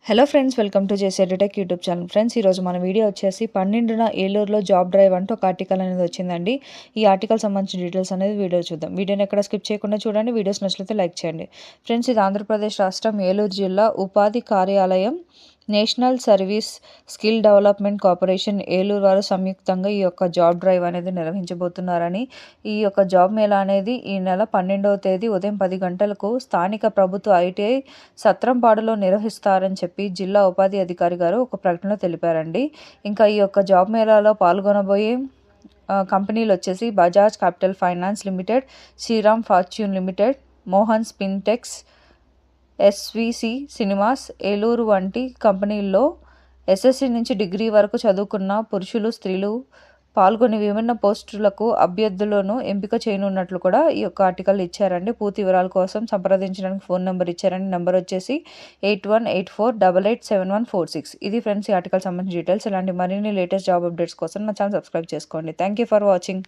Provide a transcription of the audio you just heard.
Hello friends, welcome to JC edutech YouTube channel. Friends, ఈరోజు మన video వచ్చేసి 12న ఏలూరులో జాబ్ డ్రైవ్ అంటూ ఒక ఆర్టికల్ అనేది వచ్చిందండి. ఈ ఆర్టికల్ సంబంధించిన డీటెయిల్స్ అనేది వీడియో చూద్దాం. వీడియోని ఎక్కడ స్కిప్ చేయకుండా చూడండి. వీడియోస్ నచ్చితే లైక్ చేయండి. ఫ్రెండ్స్, ఇది ఆంధ్రప్రదేశ్ రాష్ట్రం ఏలూరు జిల్లా ఉపాధి కార్యాలయం, national service skill development corporation Eluru వారు సంయుక్తంగా ఈ యొక్క జాబ్ డ్రైవ్ అనేది నిర్వహించబోతున్నారని, ఈ యొక్క జాబ్ మేళా అనేది ఈ నెల 12వ తేదీ ఉదయం 10 గంటలకు స్థానిక ప్రభుత్వ ఐటీఐ సత్రంపాడులో నిర్వహిస్తారని చెప్పి జిల్లా ఉపాధి అధికారి గారు ఒక ప్రకటనలో తెలిపారండి. ఇంకా ఈ యొక్క జాబ్ మేళాలో పాల్గొనబోయే కంపెనీలు వచ్చేసి Bajaj Capital Finance Limited, Shriram Fortune Limited, Mohan Spintex, SVC Cinemas Eluru వంటి కంపెనీల్లో ఎస్ఎస్సి నుంచి డిగ్రీ వరకు చదువుకున్న పురుషులు, స్త్రీలు పాల్గొని విభిన్న పోస్టులకు అభ్యర్థులను ఎంపిక చేయనున్నట్లు కూడా ఈ యొక్క ఆర్టికల్ ఇచ్చారండి. పూర్తి వివరాల కోసం సంప్రదించడానికి ఫోన్ నెంబర్ ఇచ్చారండి. నెంబర్ వచ్చేసి 8184887146. ఇది ఫ్రెండ్స్ ఈ ఆర్టికల్ సంబంధించిన డీటెయిల్స్. ఇలాంటి మరిన్ని లేటెస్ట్ జాబ్ అప్డేట్స్ కోసం నా ఛానల్ సబ్స్క్రైబ్ చేసుకోండి. Thank you for watching.